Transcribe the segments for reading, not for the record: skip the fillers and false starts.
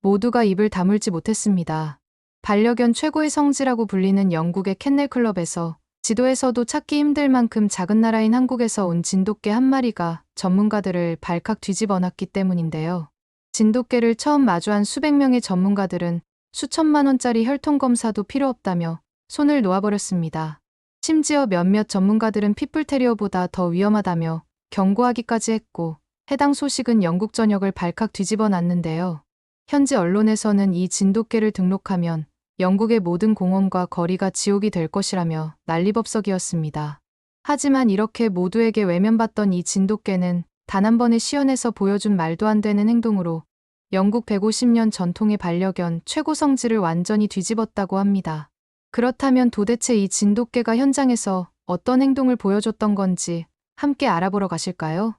모두가 입을 다물지 못했습니다. 반려견 최고의 성지라고 불리는 영국의 캔넬클럽에서 지도에서도 찾기 힘들 만큼 작은 나라인 한국에서 온 진돗개 한 마리가 전문가들을 발칵 뒤집어 놨기 때문인데요. 진돗개를 처음 마주한 수백 명의 전문가들은 수천만 원짜리 혈통 검사도 필요 없다며 손을 놓아버렸습니다. 심지어 몇몇 전문가들은 핏불테리어보다 더 위험하다며 경고하기까지 했고, 해당 소식은 영국 전역을 발칵 뒤집어 놨는데요. 현지 언론에서는 이 진돗개를 등록하면 영국의 모든 공원과 거리가 지옥이 될 것이라며 난리법석이었습니다. 하지만 이렇게 모두에게 외면받던 이 진돗개는 단 한 번의 시연에서 보여준 말도 안 되는 행동으로 영국 150년 전통의 반려견 최고 성지를 완전히 뒤집었다고 합니다. 그렇다면 도대체 이 진돗개가 현장에서 어떤 행동을 보여줬던 건지 함께 알아보러 가실까요?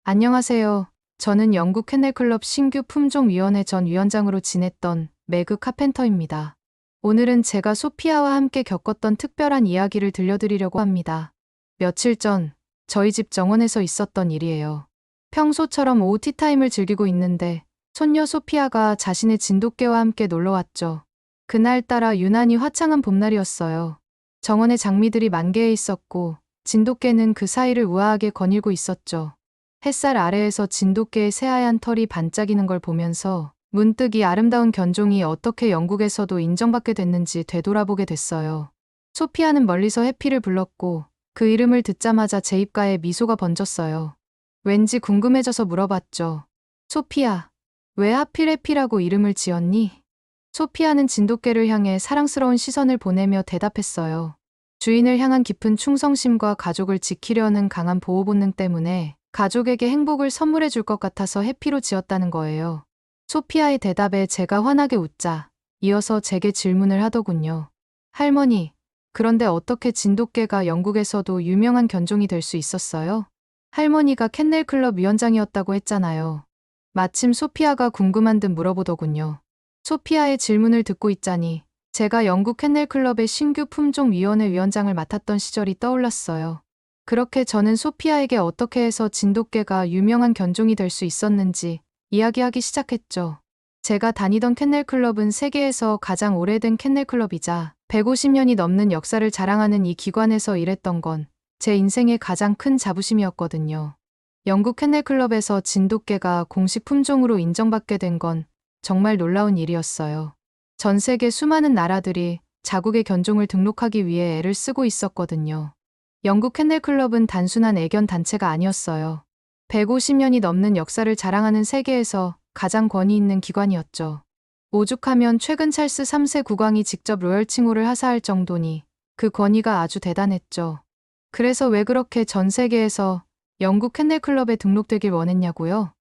안녕하세요. 저는 영국 캔넬클럽 신규 품종위원회 전 위원장으로 지냈던 매그 카펜터입니다. 오늘은 제가 소피아와 함께 겪었던 특별한 이야기를 들려드리려고 합니다. 며칠 전 저희 집 정원에서 있었던 일이에요. 평소처럼 오후 티타임을 즐기고 있는데 손녀 소피아가 자신의 진돗개와 함께 놀러왔죠. 그날따라 유난히 화창한 봄날이었어요. 정원에 장미들이 만개해 있었고 진돗개는 그 사이를 우아하게 거닐고 있었죠. 햇살 아래에서 진돗개의 새하얀 털이 반짝이는 걸 보면서 문득 이 아름다운 견종이 어떻게 영국에서도 인정받게 됐는지 되돌아보게 됐어요. 소피아는 멀리서 해피를 불렀고 그 이름을 듣자마자 제 입가에 미소가 번졌어요. 왠지 궁금해져서 물어봤죠. 소피아, 왜 하필 해피라고 이름을 지었니? 소피아는 진돗개를 향해 사랑스러운 시선을 보내며 대답했어요. 주인을 향한 깊은 충성심과 가족을 지키려는 강한 보호 본능 때문에 가족에게 행복을 선물해 줄 것 같아서 해피로 지었다는 거예요. 소피아의 대답에 제가 환하게 웃자 이어서 제게 질문을 하더군요. 할머니, 그런데 어떻게 진돗개가 영국에서도 유명한 견종이 될 수 있었어요? 할머니가 캔넬클럽 위원장이었다고 했잖아요. 마침 소피아가 궁금한 듯 물어보더군요. 소피아의 질문을 듣고 있자니 제가 영국 캔넬클럽의 신규 품종위원회 위원장을 맡았던 시절이 떠올랐어요. 그렇게 저는 소피아에게 어떻게 해서 진돗개가 유명한 견종이 될 수 있었는지 이야기하기 시작했죠. 제가 다니던 캔넬클럽은 세계에서 가장 오래된 캔넬클럽이자 150년이 넘는 역사를 자랑하는 이 기관에서 일했던 건 제 인생의 가장 큰 자부심이었거든요. 영국 캔넬클럽에서 진돗개가 공식 품종으로 인정받게 된 건 정말 놀라운 일이었어요. 전 세계 수많은 나라들이 자국의 견종을 등록하기 위해 애를 쓰고 있었거든요. 영국 캔넬클럽은 단순한 애견 단체가 아니었어요. 150년이 넘는 역사를 자랑하는 세계에서 가장 권위 있는 기관이었죠. 오죽하면 최근 찰스 3세 국왕이 직접 로열 칭호를 하사할 정도니 그 권위가 아주 대단했죠. 그래서 왜 그렇게 전 세계에서 영국 캔넬클럽에 등록되길 원했냐고요?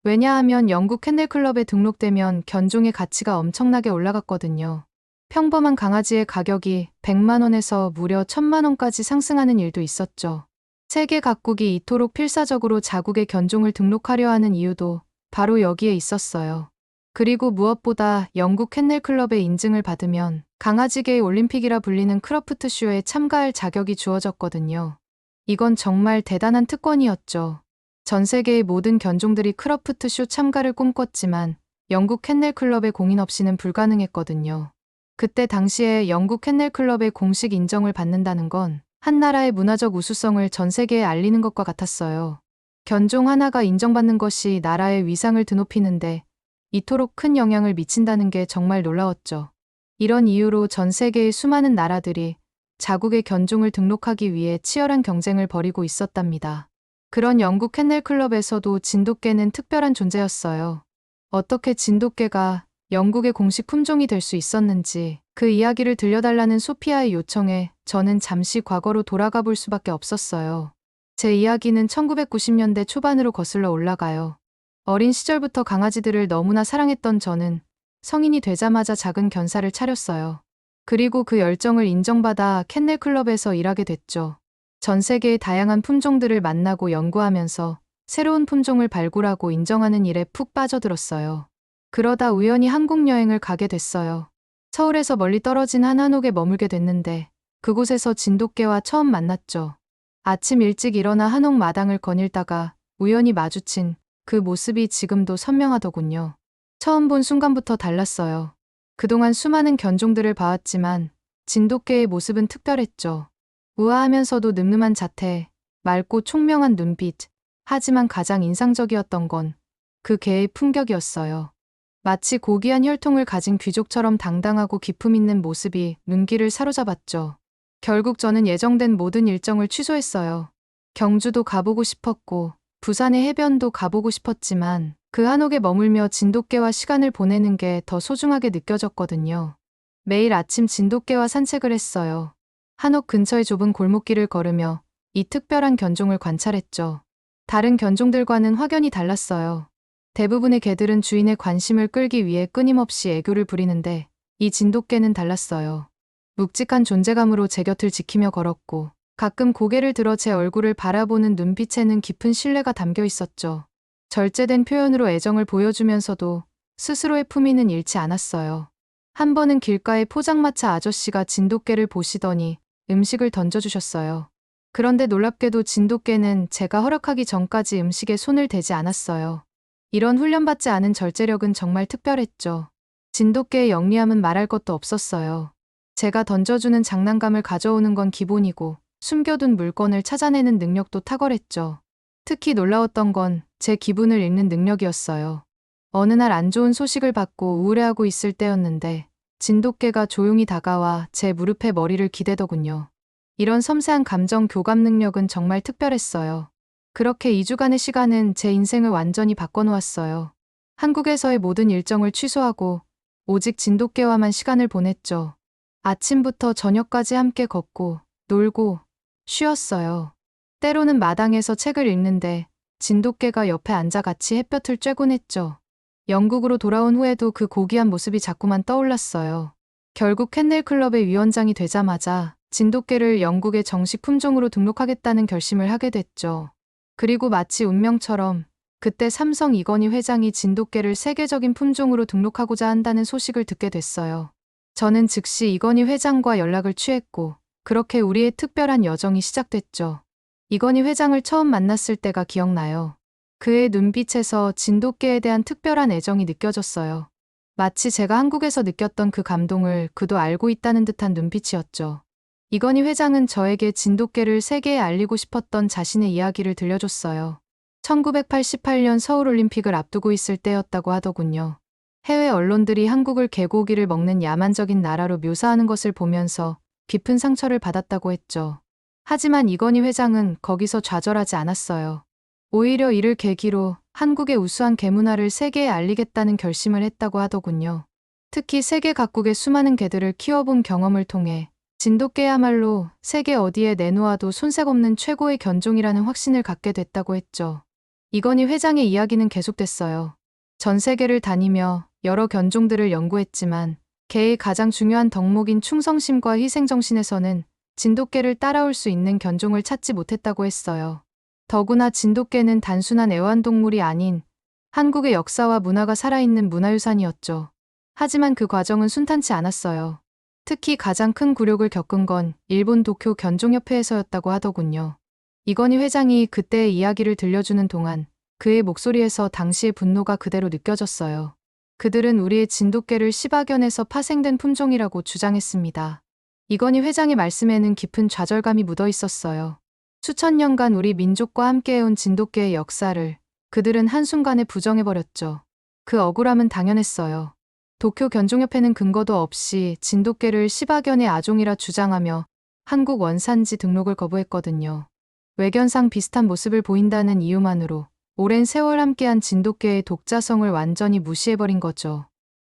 왜냐하면 영국 캔넬클럽에 등록되면 견종의 가치가 엄청나게 올라갔거든요. 평범한 강아지의 가격이 100만 원에서 무려 1000만 원까지 상승하는 일도 있었죠. 세계 각국이 이토록 필사적으로 자국의 견종을 등록하려 하는 이유도 바로 여기에 있었어요. 그리고 무엇보다 영국 캔넬클럽의 인증을 받으면 강아지계의 올림픽이라 불리는 크로프트쇼에 참가할 자격이 주어졌거든요. 이건 정말 대단한 특권이었죠. 전 세계의 모든 견종들이 크로프트쇼 참가를 꿈꿨지만 영국 캔넬클럽의 공인 없이는 불가능했거든요. 그때 당시에 영국 캔넬클럽의 공식 인정을 받는다는 건 한 나라의 문화적 우수성을 전 세계에 알리는 것과 같았어요. 견종 하나가 인정받는 것이 나라의 위상을 드높이는데 이토록 큰 영향을 미친다는 게 정말 놀라웠죠. 이런 이유로 전 세계의 수많은 나라들이 자국의 견종을 등록하기 위해 치열한 경쟁을 벌이고 있었답니다. 그런 영국 캔넬클럽에서도 진돗개는 특별한 존재였어요. 어떻게 진돗개가 영국의 공식 품종이 될 수 있었는지 그 이야기를 들려달라는 소피아의 요청에 저는 잠시 과거로 돌아가 볼 수밖에 없었어요. 제 이야기는 1990년대 초반으로 거슬러 올라가요. 어린 시절부터 강아지들을 너무나 사랑했던 저는 성인이 되자마자 작은 견사를 차렸어요. 그리고 그 열정을 인정받아 캔넬클럽에서 일하게 됐죠. 전 세계의 다양한 품종들을 만나고 연구하면서 새로운 품종을 발굴하고 인정하는 일에 푹 빠져들었어요. 그러다 우연히 한국 여행을 가게 됐어요. 서울에서 멀리 떨어진 한 한옥에 머물게 됐는데 그곳에서 진돗개와 처음 만났죠. 아침 일찍 일어나 한옥 마당을 거닐다가 우연히 마주친 그 모습이 지금도 선명하더군요. 처음 본 순간부터 달랐어요. 그동안 수많은 견종들을 봐왔지만 진돗개의 모습은 특별했죠. 우아하면서도 늠름한 자태, 맑고 총명한 눈빛. 하지만 가장 인상적이었던 건 그 개의 품격이었어요. 마치 고귀한 혈통을 가진 귀족처럼 당당하고 기품 있는 모습이 눈길을 사로잡았죠. 결국 저는 예정된 모든 일정을 취소했어요. 경주도 가보고 싶었고 부산의 해변도 가보고 싶었지만 그 한옥에 머물며 진돗개와 시간을 보내는 게 더 소중하게 느껴졌거든요. 매일 아침 진돗개와 산책을 했어요. 한옥 근처의 좁은 골목길을 걸으며 이 특별한 견종을 관찰했죠. 다른 견종들과는 확연히 달랐어요. 대부분의 개들은 주인의 관심을 끌기 위해 끊임없이 애교를 부리는데 이 진돗개는 달랐어요. 묵직한 존재감으로 제 곁을 지키며 걸었고 가끔 고개를 들어 제 얼굴을 바라보는 눈빛에는 깊은 신뢰가 담겨 있었죠. 절제된 표현으로 애정을 보여주면서도 스스로의 품위는 잃지 않았어요. 한 번은 길가의 포장마차 아저씨가 진돗개를 보시더니 음식을 던져주셨어요. 그런데 놀랍게도 진돗개는 제가 허락하기 전까지 음식에 손을 대지 않았어요. 이런 훈련받지 않은 절제력은 정말 특별했죠. 진돗개의 영리함은 말할 것도 없었어요. 제가 던져주는 장난감을 가져오는 건 기본이고 숨겨둔 물건을 찾아내는 능력도 탁월했죠. 특히 놀라웠던 건 제 기분을 읽는 능력이었어요. 어느 날 안 좋은 소식을 받고 우울해하고 있을 때였는데 진돗개가 조용히 다가와 제 무릎에 머리를 기대더군요. 이런 섬세한 감정 교감 능력은 정말 특별했어요. 그렇게 2주간의 시간은 제 인생을 완전히 바꿔놓았어요. 한국에서의 모든 일정을 취소하고 오직 진돗개와만 시간을 보냈죠. 아침부터 저녁까지 함께 걷고 놀고 쉬었어요. 때로는 마당에서 책을 읽는데 진돗개가 옆에 앉아 같이 햇볕을 쬐곤 했죠. 영국으로 돌아온 후에도 그 고귀한 모습이 자꾸만 떠올랐어요. 결국 캔넬클럽의 위원장이 되자마자 진돗개를 영국의 정식 품종으로 등록하겠다는 결심을 하게 됐죠. 그리고 마치 운명처럼 그때 삼성 이건희 회장이 진돗개를 세계적인 품종으로 등록하고자 한다는 소식을 듣게 됐어요. 저는 즉시 이건희 회장과 연락을 취했고 그렇게 우리의 특별한 여정이 시작됐죠. 이건희 회장을 처음 만났을 때가 기억나요. 그의 눈빛에서 진돗개에 대한 특별한 애정이 느껴졌어요. 마치 제가 한국에서 느꼈던 그 감동을 그도 알고 있다는 듯한 눈빛이었죠. 이건희 회장은 저에게 진돗개를 세계에 알리고 싶었던 자신의 이야기를 들려줬어요. 1988년 서울올림픽을 앞두고 있을 때였다고 하더군요. 해외 언론들이 한국을 개고기를 먹는 야만적인 나라로 묘사하는 것을 보면서 깊은 상처를 받았다고 했죠. 하지만 이건희 회장은 거기서 좌절하지 않았어요. 오히려 이를 계기로 한국의 우수한 개문화를 세계에 알리겠다는 결심을 했다고 하더군요. 특히 세계 각국의 수많은 개들을 키워본 경험을 통해 진돗개야말로 세계 어디에 내놓아도 손색 없는 최고의 견종이라는 확신을 갖게 됐다고 했죠. 이건희 회장의 이야기는 계속됐어요. 전 세계를 다니며 여러 견종들을 연구했지만 개의 가장 중요한 덕목인 충성심과 희생정신에서는 진돗개를 따라올 수 있는 견종을 찾지 못했다고 했어요. 더구나 진돗개는 단순한 애완동물이 아닌 한국의 역사와 문화가 살아있는 문화유산이었죠. 하지만 그 과정은 순탄치 않았어요. 특히 가장 큰 굴욕을 겪은 건 일본 도쿄 견종협회에서였다고 하더군요. 이건희 회장이 그때의 이야기를 들려주는 동안 그의 목소리에서 당시의 분노가 그대로 느껴졌어요. 그들은 우리의 진돗개를 시바견에서 파생된 품종이라고 주장했습니다. 이건희 회장의 말씀에는 깊은 좌절감이 묻어 있었어요. 수천 년간 우리 민족과 함께해온 진돗개의 역사를 그들은 한순간에 부정해버렸죠. 그 억울함은 당연했어요. 도쿄 견종협회는 근거도 없이 진돗개를 시바견의 아종이라 주장하며 한국 원산지 등록을 거부했거든요. 외견상 비슷한 모습을 보인다는 이유만으로 오랜 세월 함께한 진돗개의 독자성을 완전히 무시해버린 거죠.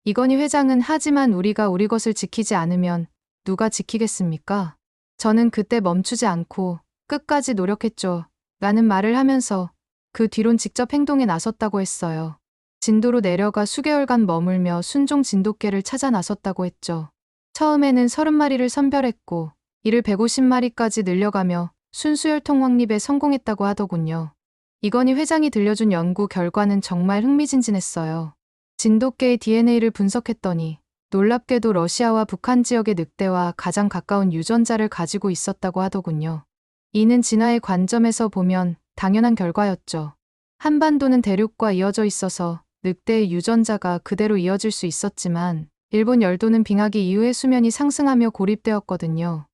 이건희 회장은 하지만 우리가 우리 것을 지키지 않으면 누가 지키겠습니까? 저는 그때 멈추지 않고 끝까지 노력했죠. 라는 말을 하면서 그 뒤론 직접 행동에 나섰다고 했어요. 진도로 내려가 수개월간 머물며 순종 진돗개를 찾아 나섰다고 했죠. 처음에는 30마리를 선별했고 이를 150마리까지 늘려가며 순수혈통 확립에 성공했다고 하더군요. 이건희 회장이 들려준 연구 결과는 정말 흥미진진했어요. 진돗개의 DNA를 분석했더니 놀랍게도 러시아와 북한 지역의 늑대와 가장 가까운 유전자를 가지고 있었다고 하더군요. 이는 진화의 관점에서 보면 당연한 결과였죠. 한반도는 대륙과 이어져 있어서 늑대의 유전자가 그대로 이어질 수 있었지만 일본 열도는 빙하기 이후에 수면이 상승하며 고립되었거든요.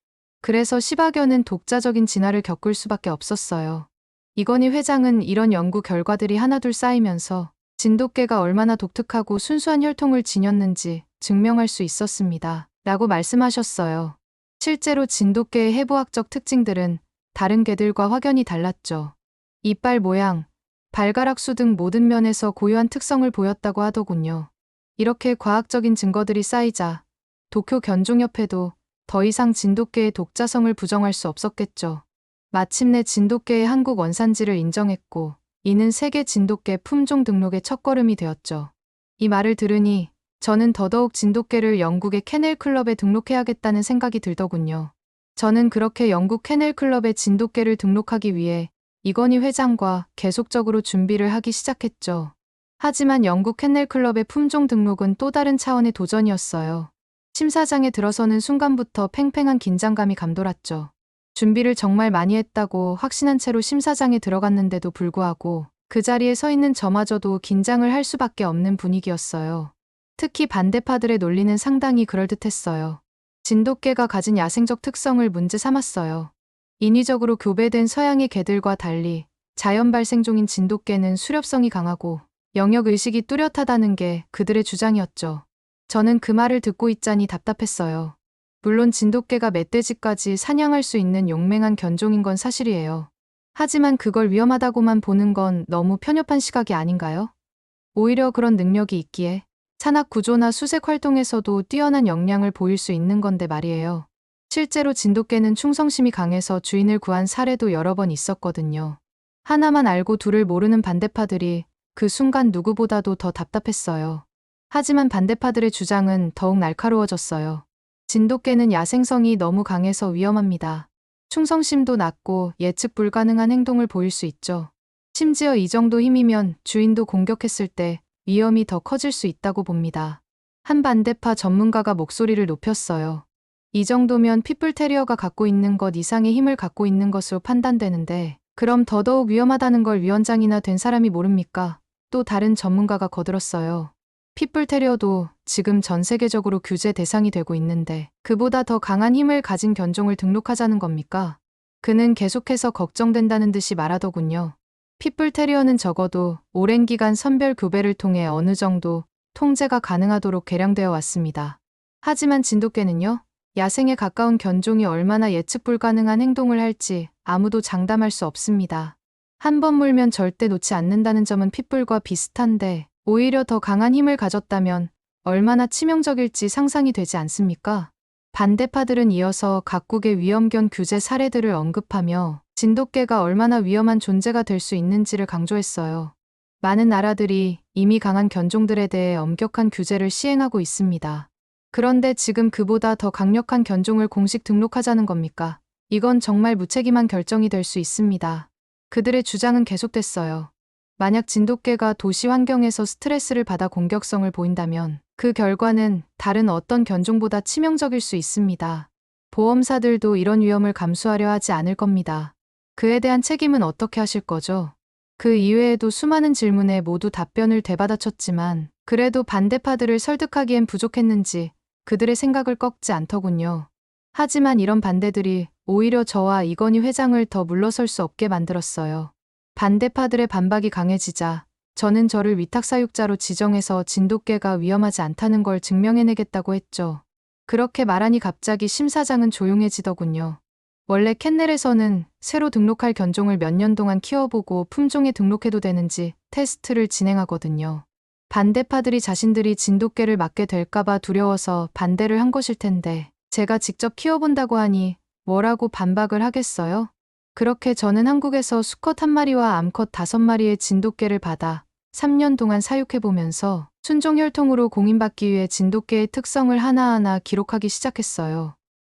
그래서 시바견은 독자적인 진화를 겪을 수밖에 없었어요. 이건희 회장은 이런 연구 결과들이 하나둘 쌓이면서 진돗개가 얼마나 독특하고 순수한 혈통을 지녔는지 증명할 수 있었습니다. 라고 말씀하셨어요. 실제로 진돗개의 해부학적 특징들은 다른 개들과 확연히 달랐죠. 이빨 모양, 발가락 수 등 모든 면에서 고유한 특성을 보였다고 하더군요. 이렇게 과학적인 증거들이 쌓이자 도쿄 견종협회도 더 이상 진돗개의 독자성을 부정할 수 없었겠죠. 마침내 진돗개의 한국 원산지를 인정했고 이는 세계 진돗개 품종 등록의 첫걸음이 되었죠. 이 말을 들으니 저는 더더욱 진돗개를 영국의 케넬클럽에 등록해야겠다는 생각이 들더군요. 저는 그렇게 영국 케넬클럽에 진돗개를 등록하기 위해 이건희 회장과 계속적으로 준비를 하기 시작했죠. 하지만 영국 케넬클럽의 품종 등록은 또 다른 차원의 도전이었어요. 심사장에 들어서는 순간부터 팽팽한 긴장감이 감돌았죠. 준비를 정말 많이 했다고 확신한 채로 심사장에 들어갔는데도 불구하고 그 자리에 서 있는 저마저도 긴장을 할 수밖에 없는 분위기였어요. 특히 반대파들의 논리는 상당히 그럴듯했어요. 진돗개가 가진 야생적 특성을 문제 삼았어요. 인위적으로 교배된 서양의 개들과 달리 자연 발생종인 진돗개는 수렵성이 강하고 영역의식이 뚜렷하다는 게 그들의 주장이었죠. 저는 그 말을 듣고 있자니 답답했어요. 물론 진돗개가 멧돼지까지 사냥할 수 있는 용맹한 견종인 건 사실이에요. 하지만 그걸 위험하다고만 보는 건 너무 편협한 시각이 아닌가요? 오히려 그런 능력이 있기에 산악 구조나 수색 활동에서도 뛰어난 역량을 보일 수 있는 건데 말이에요. 실제로 진돗개는 충성심이 강해서 주인을 구한 사례도 여러 번 있었거든요. 하나만 알고 둘을 모르는 반대파들이 그 순간 누구보다도 더 답답했어요. 하지만 반대파들의 주장은 더욱 날카로워졌어요. 진돗개는 야생성이 너무 강해서 위험합니다. 충성심도 낮고 예측 불가능한 행동을 보일 수 있죠. 심지어 이 정도 힘이면 주인도 공격했을 때 위험이 더 커질 수 있다고 봅니다. 한 반대파 전문가가 목소리를 높였어요. 이 정도면 핏불테리어가 갖고 있는 것 이상의 힘을 갖고 있는 것으로 판단되는데 그럼 더더욱 위험하다는 걸 위원장이나 된 사람이 모릅니까? 또 다른 전문가가 거들었어요. 핏불테리어도 지금 전 세계적으로 규제 대상이 되고 있는데 그보다 더 강한 힘을 가진 견종을 등록하자는 겁니까? 그는 계속해서 걱정된다는 듯이 말하더군요. 핏불테리어는 적어도 오랜 기간 선별 교배를 통해 어느 정도 통제가 가능하도록 개량되어 왔습니다. 하지만 진돗개는요? 야생에 가까운 견종이 얼마나 예측 불가능한 행동을 할지 아무도 장담할 수 없습니다. 한 번 물면 절대 놓지 않는다는 점은 핏불과 비슷한데 오히려 더 강한 힘을 가졌다면 얼마나 치명적일지 상상이 되지 않습니까? 반대파들은 이어서 각국의 위험견 규제 사례들을 언급하며 진돗개가 얼마나 위험한 존재가 될 수 있는지를 강조했어요. 많은 나라들이 이미 강한 견종들에 대해 엄격한 규제를 시행하고 있습니다. 그런데 지금 그보다 더 강력한 견종을 공식 등록하자는 겁니까? 이건 정말 무책임한 결정이 될 수 있습니다. 그들의 주장은 계속됐어요. 만약 진돗개가 도시 환경에서 스트레스를 받아 공격성을 보인다면 그 결과는 다른 어떤 견종보다 치명적일 수 있습니다. 보험사들도 이런 위험을 감수하려 하지 않을 겁니다. 그에 대한 책임은 어떻게 하실 거죠? 그 이외에도 수많은 질문에 모두 답변을 되받아쳤지만 그래도 반대파들을 설득하기엔 부족했는지 그들의 생각을 꺾지 않더군요. 하지만 이런 반대들이 오히려 저와 이건희 회장을 더 물러설 수 없게 만들었어요. 반대파들의 반박이 강해지자 저는 저를 위탁사육자로 지정해서 진돗개가 위험하지 않다는 걸 증명해내겠다고 했죠. 그렇게 말하니 갑자기 심사장은 조용해지더군요. 원래 캔넬에서는 새로 등록할 견종을 몇 년 동안 키워보고 품종에 등록해도 되는지 테스트를 진행하거든요. 반대파들이 자신들이 진돗개를 맡게 될까봐 두려워서 반대를 한 것일 텐데 제가 직접 키워본다고 하니 뭐라고 반박을 하겠어요? 그렇게 저는 한국에서 수컷 1마리와 암컷 5마리의 진돗개를 받아 3년 동안 사육해보면서 순종 혈통으로 공인받기 위해 진돗개의 특성을 하나하나 기록하기 시작했어요.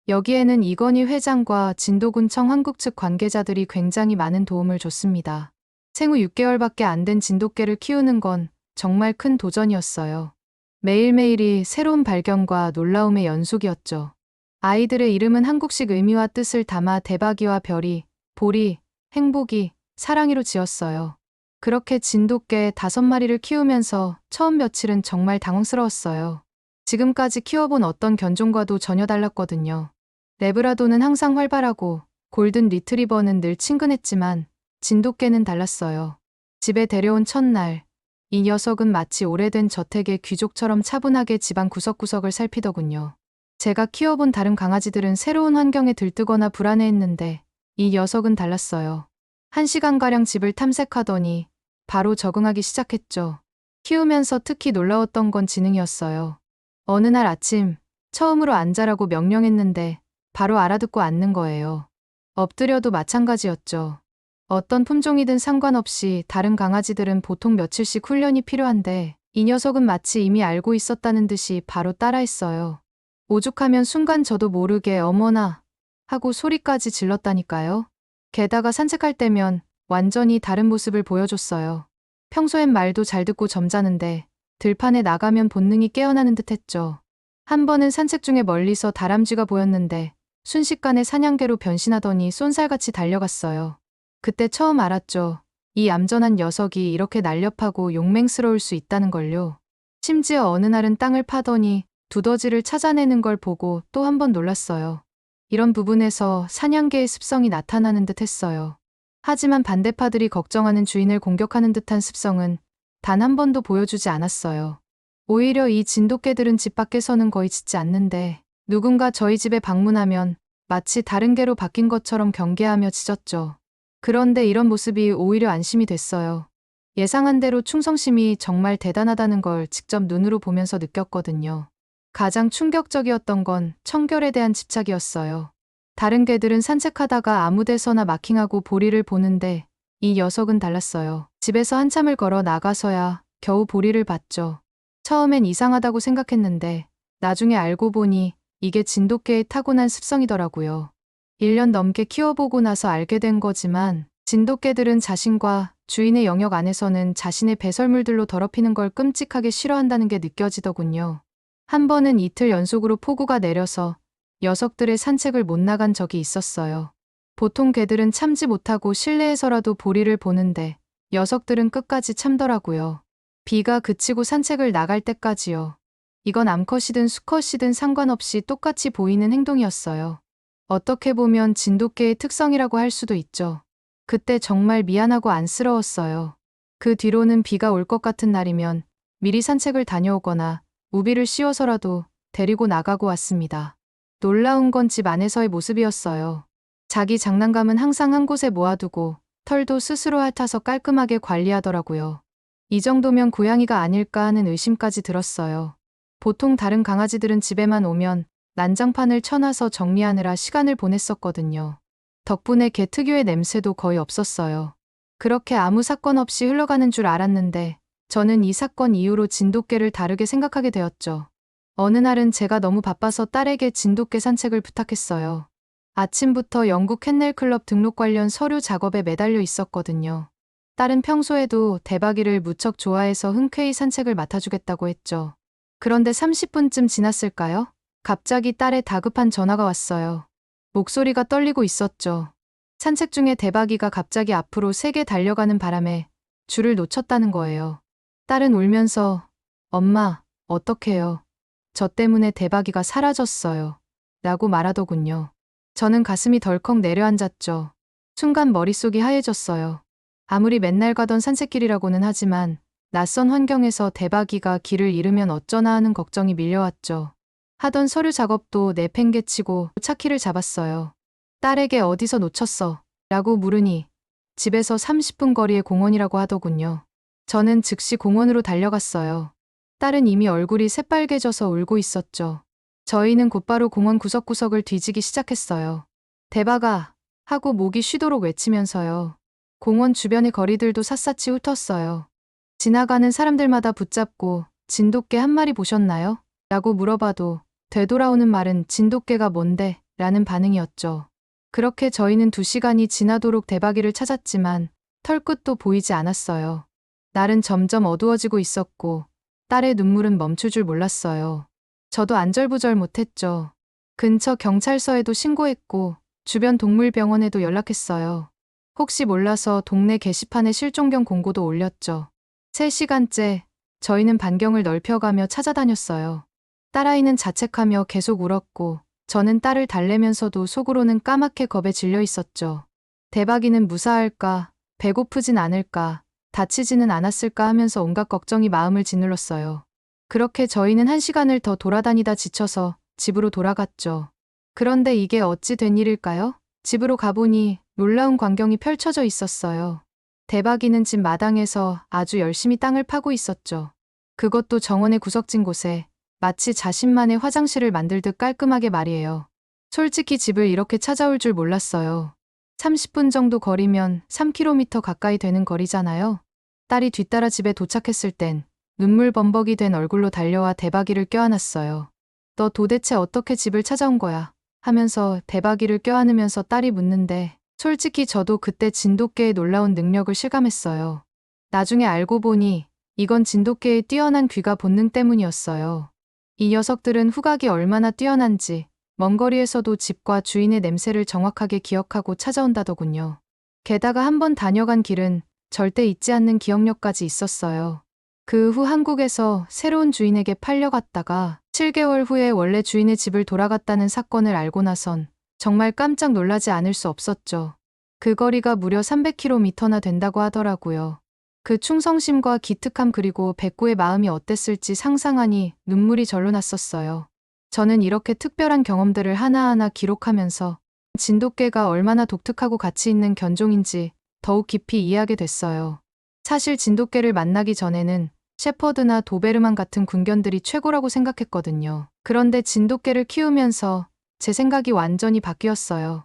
여기에는 이건희 회장과 진도군청 한국 측 관계자들이 굉장히 많은 도움을 줬습니다. 생후 6개월밖에 안 된 진돗개를 키우는 건 정말 큰 도전이었어요. 매일매일이 새로운 발견과 놀라움의 연속이었죠. 아이들의 이름은 한국식 의미와 뜻을 담아 대박이와 별이, 보리, 행복이, 사랑이로 지었어요. 그렇게 진돗개 5마리를 키우면서 처음 며칠은 정말 당황스러웠어요. 지금까지 키워본 어떤 견종과도 전혀 달랐거든요. 레브라도는 항상 활발하고 골든 리트리버는 늘 친근했지만 진돗개는 달랐어요. 집에 데려온 첫날, 이 녀석은 마치 오래된 저택의 귀족처럼 차분하게 집안 구석구석을 살피더군요. 제가 키워본 다른 강아지들은 새로운 환경에 들뜨거나 불안해했는데 이 녀석은 달랐어요. 1시간가량 집을 탐색하더니 바로 적응하기 시작했죠. 키우면서 특히 놀라웠던 건 지능이었어요. 어느 날 아침 처음으로 앉아라고 명령했는데 바로 알아듣고 앉는 거예요. 엎드려도 마찬가지였죠. 어떤 품종이든 상관없이 다른 강아지들은 보통 며칠씩 훈련이 필요한데 이 녀석은 마치 이미 알고 있었다는 듯이 바로 따라했어요. 오죽하면 순간 저도 모르게 어머나 하고 소리까지 질렀다니까요. 게다가 산책할 때면 완전히 다른 모습을 보여줬어요. 평소엔 말도 잘 듣고 점잖은데 들판에 나가면 본능이 깨어나는 듯했죠. 한 번은 산책 중에 멀리서 다람쥐가 보였는데 순식간에 사냥개로 변신하더니 쏜살같이 달려갔어요. 그때 처음 알았죠. 이 얌전한 녀석이 이렇게 날렵하고 용맹스러울 수 있다는 걸요. 심지어 어느 날은 땅을 파더니 두더지를 찾아내는 걸 보고 또 한 번 놀랐어요. 이런 부분에서 사냥개의 습성이 나타나는 듯 했어요. 하지만 반대파들이 걱정하는 주인을 공격하는 듯한 습성은 단 한 번도 보여주지 않았어요. 오히려 이 진돗개들은 집 밖에서는 거의 짖지 않는데 누군가 저희 집에 방문하면 마치 다른 개로 바뀐 것처럼 경계하며 짖었죠. 그런데 이런 모습이 오히려 안심이 됐어요. 예상한 대로 충성심이 정말 대단하다는 걸 직접 눈으로 보면서 느꼈거든요. 가장 충격적이었던 건 청결에 대한 집착이었어요. 다른 개들은 산책하다가 아무 데서나 마킹하고 보리를 보는데 이 녀석은 달랐어요. 집에서 한참을 걸어 나가서야 겨우 보리를 봤죠. 처음엔 이상하다고 생각했는데 나중에 알고 보니 이게 진돗개의 타고난 습성이더라고요. 1년 넘게 키워보고 나서 알게 된 거지만 진돗개들은 자신과 주인의 영역 안에서는 자신의 배설물들로 더럽히는 걸 끔찍하게 싫어한다는 게 느껴지더군요. 한 번은 이틀 연속으로 폭우가 내려서 녀석들의 산책을 못 나간 적이 있었어요. 보통 개들은 참지 못하고 실내에서라도 보리를 보는데 녀석들은 끝까지 참더라고요. 비가 그치고 산책을 나갈 때까지요. 이건 암컷이든 수컷이든 상관없이 똑같이 보이는 행동이었어요. 어떻게 보면 진돗개의 특성이라고 할 수도 있죠. 그때 정말 미안하고 안쓰러웠어요. 그 뒤로는 비가 올 것 같은 날이면 미리 산책을 다녀오거나 우비를 씌워서라도 데리고 나가고 왔습니다. 놀라운 건 집 안에서의 모습이었어요. 자기 장난감은 항상 한 곳에 모아두고 털도 스스로 핥아서 깔끔하게 관리하더라고요. 이 정도면 고양이가 아닐까 하는 의심까지 들었어요. 보통 다른 강아지들은 집에만 오면 난장판을 쳐놔서 정리하느라 시간을 보냈었거든요. 덕분에 개 특유의 냄새도 거의 없었어요. 그렇게 아무 사건 없이 흘러가는 줄 알았는데 저는 이 사건 이후로 진돗개를 다르게 생각하게 되었죠. 어느 날은 제가 너무 바빠서 딸에게 진돗개 산책을 부탁했어요. 아침부터 영국 캔넬클럽 등록 관련 서류 작업에 매달려 있었거든요. 딸은 평소에도 대박이를 무척 좋아해서 흔쾌히 산책을 맡아주겠다고 했죠. 그런데 30분쯤 지났을까요? 갑자기 딸의 다급한 전화가 왔어요. 목소리가 떨리고 있었죠. 산책 중에 대박이가 갑자기 앞으로 세게 달려가는 바람에 줄을 놓쳤다는 거예요. 딸은 울면서 엄마, 어떡해요. 저 때문에 대박이가 사라졌어요. 라고 말하더군요. 저는 가슴이 덜컥 내려앉았죠. 순간 머릿속이 하얘졌어요. 아무리 맨날 가던 산책길이라고는 하지만 낯선 환경에서 대박이가 길을 잃으면 어쩌나 하는 걱정이 밀려왔죠. 하던 서류 작업도 내팽개치고 차키를 잡았어요. 딸에게 어디서 놓쳤어? 라고 물으니 집에서 30분 거리의 공원이라고 하더군요. 저는 즉시 공원으로 달려갔어요. 딸은 이미 얼굴이 새빨개져서 울고 있었죠. 저희는 곧바로 공원 구석구석을 뒤지기 시작했어요. 대박아! 하고 목이 쉬도록 외치면서요. 공원 주변의 거리들도 샅샅이 훑었어요. 지나가는 사람들마다 붙잡고 진돗개 한 마리 보셨나요? 라고 물어봐도 되돌아오는 말은 진돗개가 뭔데? 라는 반응이었죠. 그렇게 저희는 2시간이 지나도록 대박이를 찾았지만 털끝도 보이지 않았어요. 날은 점점 어두워지고 있었고 딸의 눈물은 멈출 줄 몰랐어요. 저도 안절부절 못했죠. 근처 경찰서에도 신고했고 주변 동물병원에도 연락했어요. 혹시 몰라서 동네 게시판에 실종견 공고도 올렸죠. 3시간째 저희는 반경을 넓혀가며 찾아다녔어요. 딸아이는 자책하며 계속 울었고 저는 딸을 달래면서도 속으로는 까맣게 겁에 질려 있었죠. 대박이는 무사할까, 배고프진 않을까, 다치지는 않았을까 하면서 온갖 걱정이 마음을 짓눌렀어요. 그렇게 저희는 1시간을 더 돌아다니다 지쳐서 집으로 돌아갔죠. 그런데 이게 어찌 된 일일까요? 집으로 가보니 놀라운 광경이 펼쳐져 있었어요. 대박이는 집 마당에서 아주 열심히 땅을 파고 있었죠. 그것도 정원의 구석진 곳에 마치 자신만의 화장실을 만들듯 깔끔하게 말이에요. 솔직히 집을 이렇게 찾아올 줄 몰랐어요. 30분 정도 거리면 3km 가까이 되는 거리잖아요. 딸이 뒤따라 집에 도착했을 땐 눈물 범벅이 된 얼굴로 달려와 대박이를 껴안았어요. 너 도대체 어떻게 집을 찾아온 거야? 하면서 대박이를 껴안으면서 딸이 묻는데 솔직히 저도 그때 진돗개의 놀라운 능력을 실감했어요. 나중에 알고 보니 이건 진돗개의 뛰어난 귀가 본능 때문이었어요. 이 녀석들은 후각이 얼마나 뛰어난지 먼 거리에서도 집과 주인의 냄새를 정확하게 기억하고 찾아온다더군요. 게다가 한번 다녀간 길은 절대 잊지 않는 기억력까지 있었어요. 그 후 한국에서 새로운 주인에게 팔려갔다가 7개월 후에 원래 주인의 집을 돌아갔다는 사건을 알고 나선 정말 깜짝 놀라지 않을 수 없었죠. 그 거리가 무려 300km나 된다고 하더라고요. 그 충성심과 기특함 그리고 백구의 마음이 어땠을지 상상하니 눈물이 절로 났었어요. 저는 이렇게 특별한 경험들을 하나하나 기록하면서 진돗개가 얼마나 독특하고 가치 있는 견종인지 더욱 깊이 이해하게 됐어요. 사실 진돗개를 만나기 전에는 셰퍼드나 도베르만 같은 군견들이 최고라고 생각했거든요. 그런데 진돗개를 키우면서 제 생각이 완전히 바뀌었어요.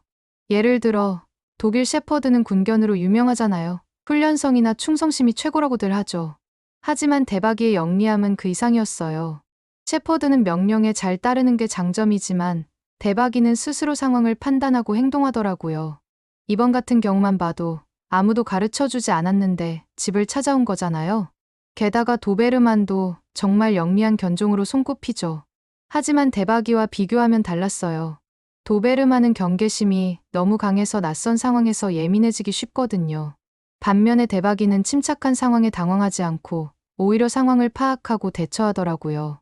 예를 들어 독일 셰퍼드는 군견으로 유명하잖아요. 훈련성이나 충성심이 최고라고들 하죠. 하지만 대박이의 영리함은 그 이상이었어요. 셰퍼드는 명령에 잘 따르는 게 장점이지만 대박이는 스스로 상황을 판단하고 행동하더라고요. 이번 같은 경우만 봐도 아무도 가르쳐주지 않았는데 집을 찾아온 거잖아요. 게다가 도베르만도 정말 영리한 견종으로 손꼽히죠. 하지만 대박이와 비교하면 달랐어요. 도베르만은 경계심이 너무 강해서 낯선 상황에서 예민해지기 쉽거든요. 반면에 대박이는 침착한 상황에 당황하지 않고 오히려 상황을 파악하고 대처하더라고요.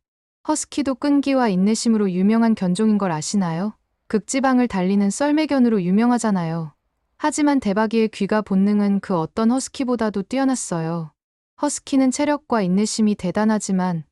허스키도 끈기와 인내심으로 유명한 견종인 걸 아시나요? 극지방을 달리는 썰매견으로 유명하잖아요. 하지만 대박이의 귀가 본능은 그 어떤 허스키보다도 뛰어났어요. 허스키는 체력과 인내심이 대단하지만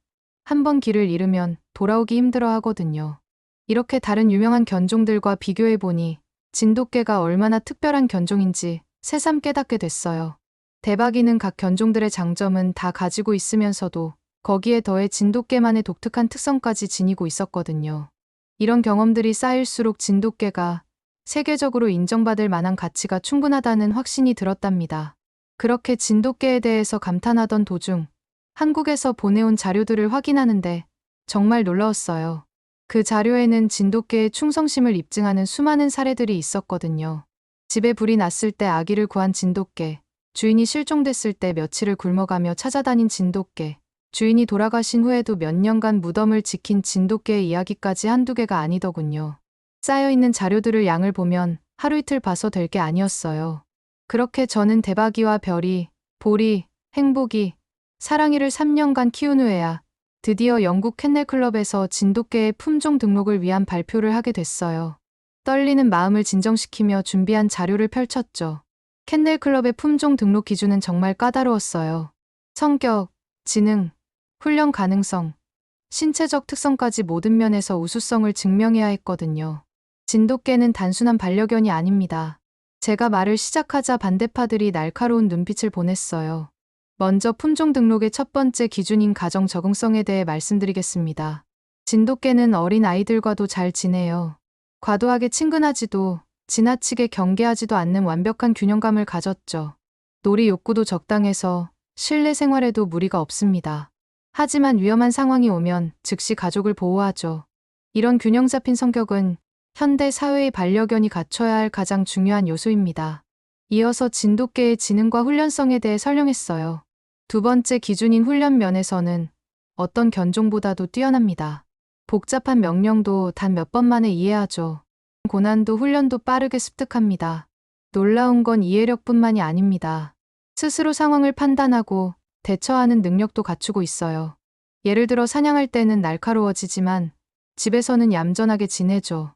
한 번 길을 잃으면 돌아오기 힘들어 하거든요. 이렇게 다른 유명한 견종들과 비교해보니 진돗개가 얼마나 특별한 견종인지 새삼 깨닫게 됐어요. 대박이는 각 견종들의 장점은 다 가지고 있으면서도 거기에 더해 진돗개만의 독특한 특성까지 지니고 있었거든요. 이런 경험들이 쌓일수록 진돗개가 세계적으로 인정받을 만한 가치가 충분하다는 확신이 들었답니다. 그렇게 진돗개에 대해서 감탄하던 도중 한국에서 보내온 자료들을 확인하는데 정말 놀라웠어요. 그 자료에는 진돗개의 충성심을 입증하는 수많은 사례들이 있었거든요. 집에 불이 났을 때 아기를 구한 진돗개, 주인이 실종됐을 때 며칠을 굶어가며 찾아다닌 진돗개, 주인이 돌아가신 후에도 몇 년간 무덤을 지킨 진돗개의 이야기까지 한두 개가 아니더군요. 쌓여있는 자료들을 양을 보면 하루 이틀 봐서 될 게 아니었어요. 그렇게 저는 대박이와 별이, 보리, 행복이, 사랑이를 3년간 키운 후에야 드디어 영국 캔넬클럽에서 진돗개의 품종 등록을 위한 발표를 하게 됐어요. 떨리는 마음을 진정시키며 준비한 자료를 펼쳤죠. 캔넬클럽의 품종 등록 기준은 정말 까다로웠어요. 성격, 지능, 훈련 가능성, 신체적 특성까지 모든 면에서 우수성을 증명해야 했거든요. 진돗개는 단순한 반려견이 아닙니다. 제가 말을 시작하자 반대파들이 날카로운 눈빛을 보냈어요. 먼저 품종 등록의 첫 번째 기준인 가정 적응성에 대해 말씀드리겠습니다. 진돗개는 어린 아이들과도 잘 지내요. 과도하게 친근하지도 지나치게 경계하지도 않는 완벽한 균형감을 가졌죠. 놀이 욕구도 적당해서 실내 생활에도 무리가 없습니다. 하지만 위험한 상황이 오면 즉시 가족을 보호하죠. 이런 균형 잡힌 성격은 현대 사회의 반려견이 갖춰야 할 가장 중요한 요소입니다. 이어서 진돗개의 지능과 훈련성에 대해 설명했어요. 두 번째 기준인 훈련 면에서는 어떤 견종보다도 뛰어납니다. 복잡한 명령도 단 몇 번 만에 이해하죠. 고난도 훈련도 빠르게 습득합니다. 놀라운 건 이해력뿐만이 아닙니다. 스스로 상황을 판단하고 대처하는 능력도 갖추고 있어요. 예를 들어 사냥할 때는 날카로워지지만 집에서는 얌전하게 지내죠.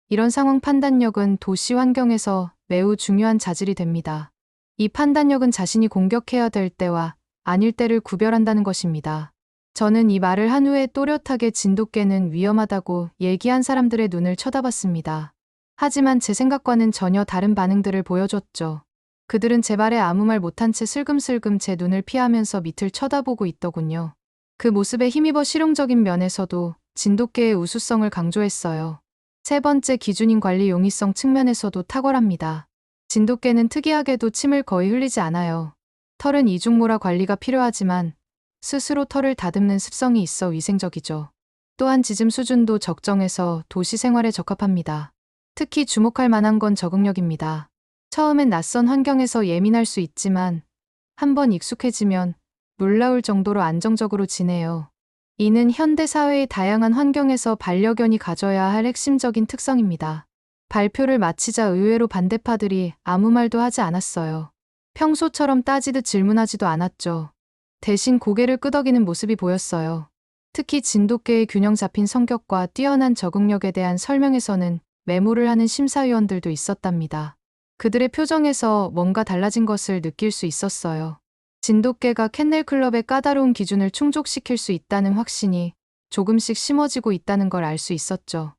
이런 상황 판단력은 도시 환경에서 매우 중요한 자질이 됩니다. 이 판단력은 자신이 공격해야 될 때와 아닐 때를 구별한다는 것입니다. 저는 이 말을 한 후에 또렷하게 진돗개는 위험하다고 얘기한 사람들의 눈을 쳐다봤습니다. 하지만 제 생각과는 전혀 다른 반응들을 보여줬죠. 그들은 제 말에 아무 말 못한 채 슬금슬금 제 눈을 피하면서 밑을 쳐다보고 있더군요. 그 모습에 힘입어 실용적인 면에서도 진돗개의 우수성을 강조했어요. 세 번째 기준인 관리 용이성 측면에서도 탁월합니다. 진돗개는 특이하게도 침을 거의 흘리지 않아요. 털은 이중모라 관리가 필요하지만 스스로 털을 다듬는 습성이 있어 위생적이죠. 또한 짖음 수준도 적정해서 도시 생활에 적합합니다. 특히 주목할 만한 건 적응력입니다. 처음엔 낯선 환경에서 예민할 수 있지만 한번 익숙해지면 놀라울 정도로 안정적으로 지내요. 이는 현대 사회의 다양한 환경에서 반려견이 가져야 할 핵심적인 특성입니다. 발표를 마치자 의외로 반대파들이 아무 말도 하지 않았어요. 평소처럼 따지듯 질문하지도 않았죠. 대신 고개를 끄덕이는 모습이 보였어요. 특히 진돗개의 균형 잡힌 성격과 뛰어난 적응력에 대한 설명에서는 메모를 하는 심사위원들도 있었답니다. 그들의 표정에서 뭔가 달라진 것을 느낄 수 있었어요. 진돗개가 캔넬클럽의 까다로운 기준을 충족시킬 수 있다는 확신이 조금씩 심어지고 있다는 걸 알 수 있었죠.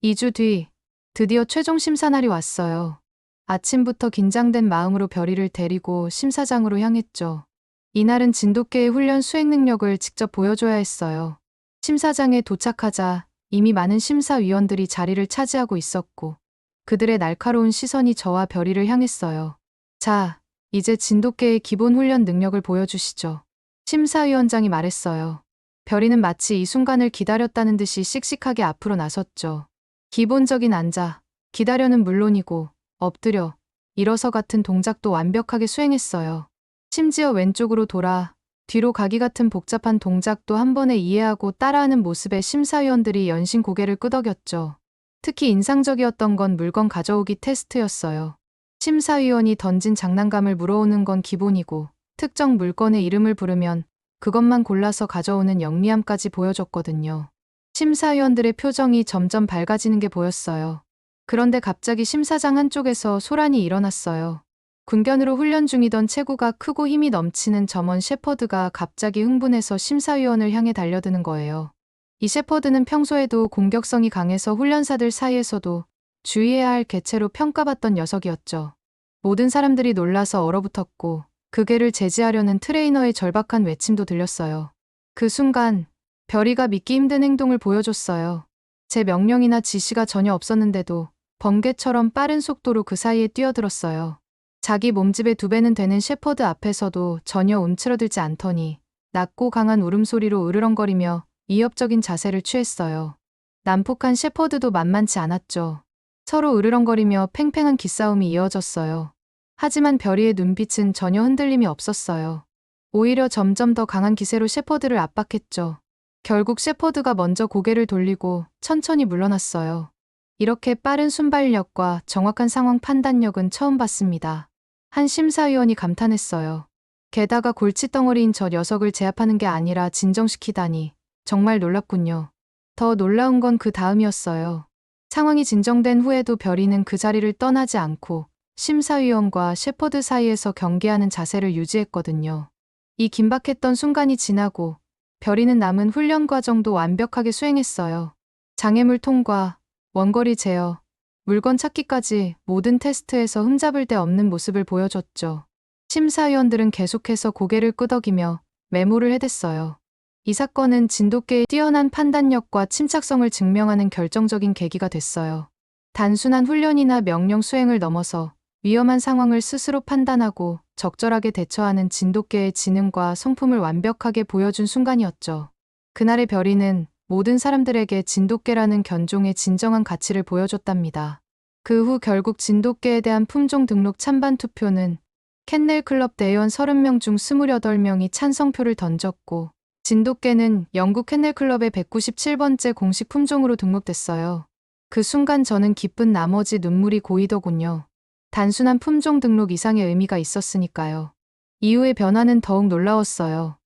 2주 뒤, 드디어 최종 심사날이 왔어요. 아침부터 긴장된 마음으로 별이를 데리고 심사장으로 향했죠. 이날은 진돗개의 훈련 수행 능력을 직접 보여줘야 했어요. 심사장에 도착하자 이미 많은 심사위원들이 자리를 차지하고 있었고 그들의 날카로운 시선이 저와 별이를 향했어요. 자, 이제 진돗개의 기본 훈련 능력을 보여주시죠. 심사위원장이 말했어요. 별이는 마치 이 순간을 기다렸다는 듯이 씩씩하게 앞으로 나섰죠. 기본적인 앉아, 기다려는 물론이고 엎드려, 일어서 같은 동작도 완벽하게 수행했어요. 심지어 왼쪽으로 돌아, 뒤로 가기 같은 복잡한 동작도 한 번에 이해하고 따라하는 모습에 심사위원들이 연신 고개를 끄덕였죠. 특히 인상적이었던 건 물건 가져오기 테스트였어요. 심사위원이 던진 장난감을 물어오는 건 기본이고 특정 물건의 이름을 부르면 그것만 골라서 가져오는 영리함까지 보여줬거든요. 심사위원들의 표정이 점점 밝아지는 게 보였어요. 그런데 갑자기 심사장 한쪽에서 소란이 일어났어요. 군견으로 훈련 중이던 체구가 크고 힘이 넘치는 점원 셰퍼드가 갑자기 흥분해서 심사위원을 향해 달려드는 거예요. 이 셰퍼드는 평소에도 공격성이 강해서 훈련사들 사이에서도 주의해야 할 개체로 평가받던 녀석이었죠. 모든 사람들이 놀라서 얼어붙었고 그 개를 제지하려는 트레이너의 절박한 외침도 들렸어요. 그 순간 별이가 믿기 힘든 행동을 보여줬어요. 제 명령이나 지시가 전혀 없었는데도 번개처럼 빠른 속도로 그 사이에 뛰어들었어요. 자기 몸집의 2배는 되는 셰퍼드 앞에서도 전혀 움츠러들지 않더니 낮고 강한 울음소리로 으르렁거리며 위협적인 자세를 취했어요. 난폭한 셰퍼드도 만만치 않았죠. 서로 으르렁거리며 팽팽한 기싸움이 이어졌어요. 하지만 별이의 눈빛은 전혀 흔들림이 없었어요. 오히려 점점 더 강한 기세로 셰퍼드를 압박했죠. 결국 셰퍼드가 먼저 고개를 돌리고 천천히 물러났어요. 이렇게 빠른 순발력과 정확한 상황 판단력은 처음 봤습니다. 한 심사위원이 감탄했어요. 게다가 골칫덩어리인 저 녀석을 제압하는 게 아니라 진정시키다니 정말 놀랍군요. 더 놀라운 건 그 다음이었어요. 상황이 진정된 후에도 별이는 그 자리를 떠나지 않고 심사위원과 셰퍼드 사이에서 경계하는 자세를 유지했거든요. 이 긴박했던 순간이 지나고 별이는 남은 훈련 과정도 완벽하게 수행했어요. 장애물 통과, 원거리 제어, 물건 찾기까지 모든 테스트에서 흠잡을 데 없는 모습을 보여줬죠. 심사위원들은 계속해서 고개를 끄덕이며 메모를 해댔어요. 이 사건은 진돗개의 뛰어난 판단력과 침착성을 증명하는 결정적인 계기가 됐어요. 단순한 훈련이나 명령 수행을 넘어서 위험한 상황을 스스로 판단하고 적절하게 대처하는 진돗개의 지능과 성품을 완벽하게 보여준 순간이었죠. 그날의 별이는 모든 사람들에게 진돗개라는 견종의 진정한 가치를 보여줬답니다. 그 후 결국 진돗개에 대한 품종 등록 찬반 투표는 캔넬클럽 대의원 30명 중 28명이 찬성표를 던졌고 진돗개는 영국 캔넬클럽의 197번째 공식 품종으로 등록됐어요. 그 순간 저는 기쁜 나머지 눈물이 고이더군요. 단순한 품종 등록 이상의 의미가 있었으니까요. 이후의 변화는 더욱 놀라웠어요.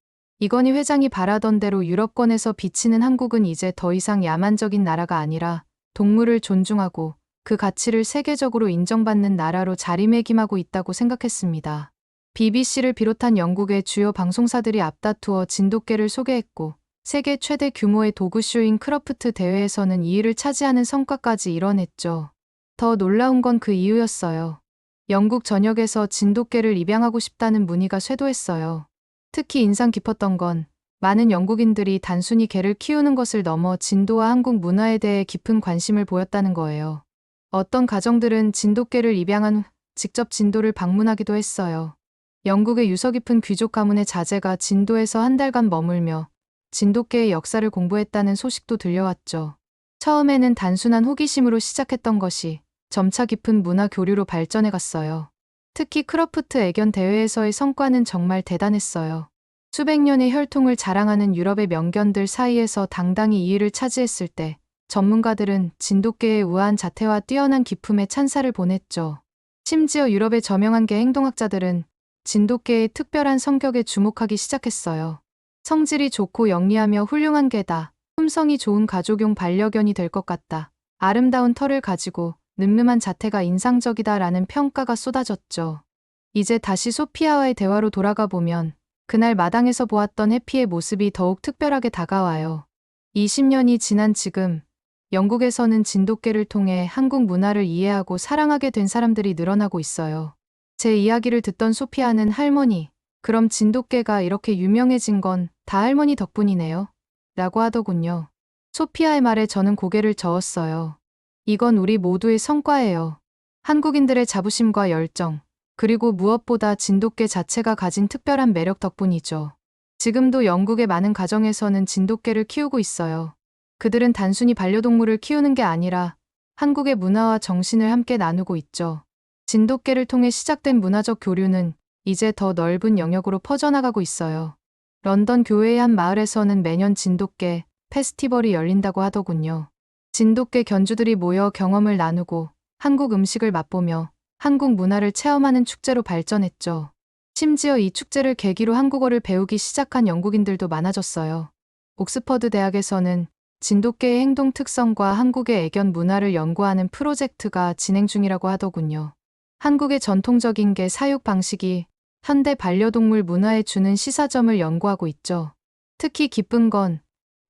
이건희 회장이 바라던 대로 유럽권에서 비치는 한국은 이제 더 이상 야만적인 나라가 아니라 동물을 존중하고 그 가치를 세계적으로 인정받는 나라로 자리매김하고 있다고 생각했습니다. BBC를 비롯한 영국의 주요 방송사들이 앞다투어 진돗개를 소개했고 세계 최대 규모의 도그쇼인 크러프트 대회에서는 2위를 차지하는 성과까지 이뤄냈죠. 더 놀라운 건 그 이유였어요. 영국 전역에서 진돗개를 입양하고 싶다는 문의가 쇄도했어요. 특히 인상 깊었던 건 많은 영국인들이 단순히 개를 키우는 것을 넘어 진도와 한국 문화에 대해 깊은 관심을 보였다는 거예요. 어떤 가정들은 진돗개를 입양한 후 직접 진도를 방문하기도 했어요. 영국의 유서 깊은 귀족 가문의 자제가 진도에서 한 달간 머물며 진돗개의 역사를 공부했다는 소식도 들려왔죠. 처음에는 단순한 호기심으로 시작했던 것이 점차 깊은 문화 교류로 발전해 갔어요. 특히 크러프트 애견 대회에서의 성과는 정말 대단했어요. 수백 년의 혈통을 자랑하는 유럽의 명견들 사이에서 당당히 2위를 차지했을 때 전문가들은 진돗개의 우아한 자태와 뛰어난 기품에 찬사를 보냈죠. 심지어 유럽의 저명한 개 행동학자들은 진돗개의 특별한 성격에 주목하기 시작했어요. 성질이 좋고 영리하며 훌륭한 개다. 품성이 좋은 가족용 반려견이 될 것 같다. 아름다운 털을 가지고 늠름한 자태가 인상적이다라는 평가가 쏟아졌죠. 이제 다시 소피아와의 대화로 돌아가 보면 그날 마당에서 보았던 해피의 모습이 더욱 특별하게 다가와요. 20년이 지난 지금 영국에서는 진돗개를 통해 한국 문화를 이해하고 사랑하게 된 사람들이 늘어나고 있어요. 제 이야기를 듣던 소피아는 할머니, 그럼 진돗개가 이렇게 유명해진 건 다 할머니 덕분이네요. 라고 하더군요. 소피아의 말에 저는 고개를 저었어요. 이건 우리 모두의 성과예요. 한국인들의 자부심과 열정, 그리고 무엇보다 진돗개 자체가 가진 특별한 매력 덕분이죠. 지금도 영국의 많은 가정에서는 진돗개를 키우고 있어요. 그들은 단순히 반려동물을 키우는 게 아니라 한국의 문화와 정신을 함께 나누고 있죠. 진돗개를 통해 시작된 문화적 교류는 이제 더 넓은 영역으로 퍼져나가고 있어요. 런던 교외의 한 마을에서는 매년 진돗개 페스티벌이 열린다고 하더군요. 진돗개 견주들이 모여 경험을 나누고 한국 음식을 맛보며 한국 문화를 체험하는 축제로 발전했죠. 심지어 이 축제를 계기로 한국어를 배우기 시작한 영국인들도 많아졌어요. 옥스퍼드 대학에서는 진돗개의 행동 특성과 한국의 애견 문화를 연구하는 프로젝트가 진행 중이라고 하더군요. 한국의 전통적인 개 사육 방식이 현대 반려동물 문화에 주는 시사점을 연구하고 있죠. 특히 기쁜 건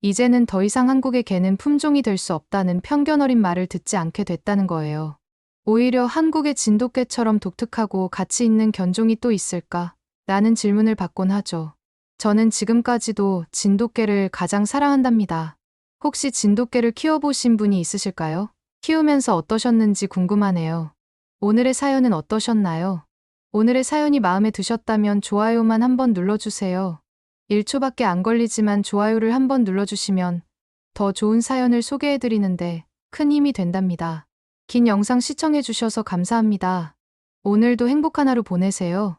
이제는 더 이상 한국의 개는 품종이 될 수 없다는 편견 어린 말을 듣지 않게 됐다는 거예요. 오히려 한국의 진돗개처럼 독특하고 가치 있는 견종이 또 있을까? 라는 질문을 받곤 하죠. 저는 지금까지도 진돗개를 가장 사랑한답니다. 혹시 진돗개를 키워보신 분이 있으실까요? 키우면서 어떠셨는지 궁금하네요. 오늘의 사연은 어떠셨나요? 오늘의 사연이 마음에 드셨다면 좋아요만 한번 눌러주세요. 1초밖에 안 걸리지만 좋아요를 한번 눌러주시면 더 좋은 사연을 소개해드리는데 큰 힘이 된답니다. 긴 영상 시청해주셔서 감사합니다. 오늘도 행복한 하루 보내세요.